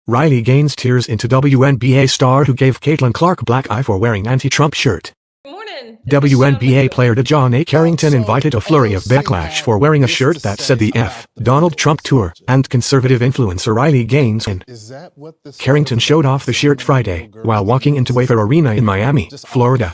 Riley Gaines tears into WNBA star who gave Caitlin Clark black eye for wearing anti-Trump shirt. Morning. WNBA player DeJounte Carrington invited a flurry of backlash for wearing a shirt that said the F. Donald Trump Tour, and conservative influencer Riley Gaines in. Carrington showed off the shirt Friday, while walking into Wayfair Arena in Miami, Florida.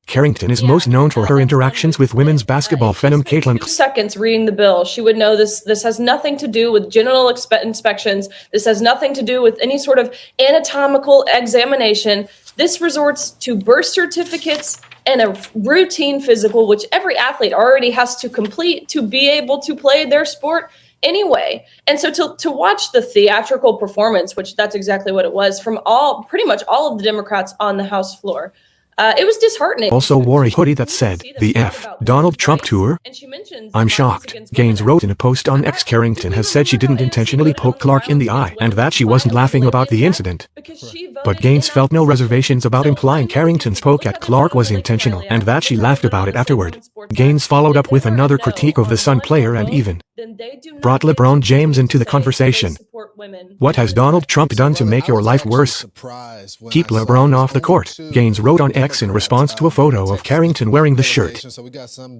Carrington is most known for her interactions with women's basketball phenom Caitlin. 2 seconds reading the bill, she would know this has nothing to do with genital inspections. This has nothing to do with any sort of anatomical examination. This resorts to birth certificates and a routine physical, which every athlete already has to complete to be able to play their sport anyway. And so to watch the theatrical performance, which that's exactly what it was, from pretty much all of the Democrats on the House floor, it was disheartening. Also wore a hoodie that said, the F. Donald Trump Tour? I'm shocked, Gaines wrote in a post on X. Carrington has said she didn't intentionally poke Clark in the eye and that she wasn't laughing about the incident. But Gaines felt no reservations about implying Carrington's poke at Clark was intentional and that she laughed about it afterward. Gaines followed up with another critique of the Sun player and even brought LeBron James into the conversation. What has Donald Trump done to make your life worse? Keep LeBron off the court, Gaines wrote on X in response to a photo of Carrington wearing the shirt.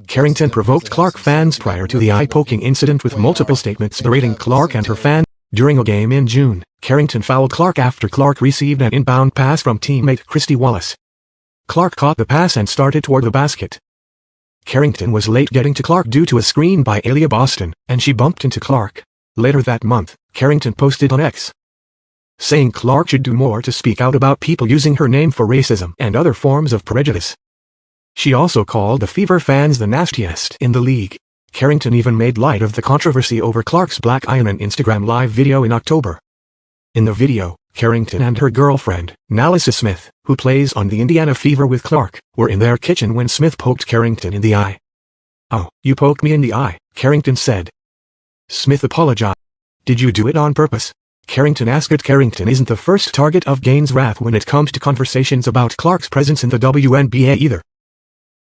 Carrington provoked Clark fans prior to the eye-poking incident with multiple statements berating Clark and her fans. During a game in June, Carrington fouled Clark after Clark received an inbound pass from teammate Christy Wallace. Clark caught the pass and started toward the basket. Carrington was late getting to Clark due to a screen by Aaliyah Boston, and she bumped into Clark. Later that month, Carrington posted on X, saying Clark should do more to speak out about people using her name for racism and other forms of prejudice. She also called the Fever fans the nastiest in the league. Carrington even made light of the controversy over Clark's black eye in an Instagram live video in October. In the video, Carrington and her girlfriend, Nalissa Smith, who plays on the Indiana Fever with Clark, were in their kitchen when Smith poked Carrington in the eye. "Oh, you poked me in the eye," Carrington said. Smith apologized. "Did you do it on purpose?" Carrington asked. Carrington isn't the first target of Gaines' wrath when it comes to conversations about Clark's presence in the WNBA either.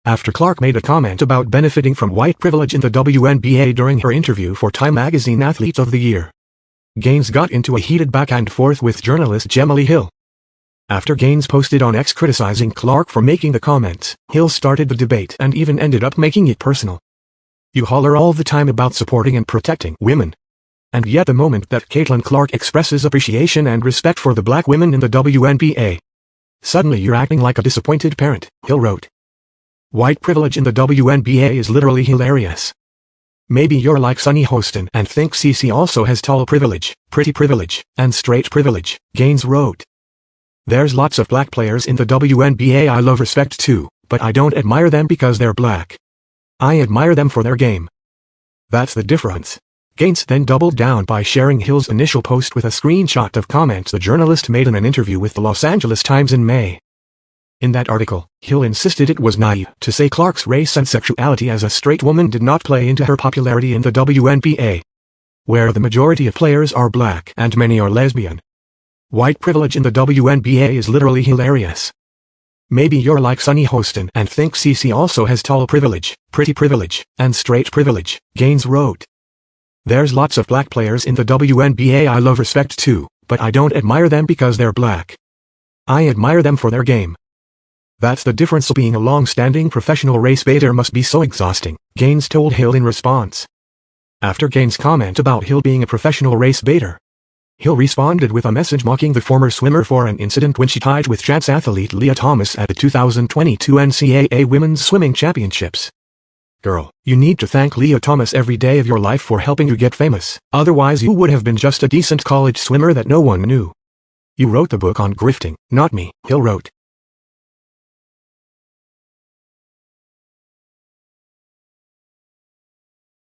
After Clark made a comment about benefiting from white privilege in the WNBA during her interview for Time magazine Athletes of the Year, Gaines got into a heated back-and-forth with journalist Gemma Hill. After Gaines posted on X criticizing Clark for making the comments, Hill started the debate and even ended up making it personal. "You holler all the time about supporting and protecting women. And yet the moment that Caitlin Clark expresses appreciation and respect for the black women in the WNBA, suddenly you're acting like a disappointed parent," Hill wrote. "White privilege in the WNBA is literally hilarious. Maybe you're like Sunny Hostin and think CC also has tall privilege, pretty privilege, and straight privilege," Gaines wrote. "There's lots of black players in the WNBA I love respect too, but I don't admire them because they're black. I admire them for their game. That's the difference." Gaines then doubled down by sharing Hill's initial post with a screenshot of comments the journalist made in an interview with the Los Angeles Times in May. In that article, Hill insisted it was naive to say Clark's race and sexuality as a straight woman did not play into her popularity in the WNBA, where the majority of players are black and many are lesbian. "White privilege in the WNBA is literally hilarious. Maybe you're like Sunny Hostin and think CC also has tall privilege, pretty privilege, and straight privilege," Gaines wrote. "There's lots of black players in the WNBA I love respect too, but I don't admire them because they're black. I admire them for their game. That's the difference. Being a long-standing professional race baiter must be so exhausting," Gaines told Hill in response. After Gaines' comment about Hill being a professional race baiter, Hill responded with a message mocking the former swimmer for an incident when she tied with chance athlete Leah Thomas at the 2022 NCAA Women's Swimming Championships. "Girl, you need to thank Leah Thomas every day of your life for helping you get famous. Otherwise you would have been just a decent college swimmer that no one knew. You wrote the book on grifting, not me," Hill wrote.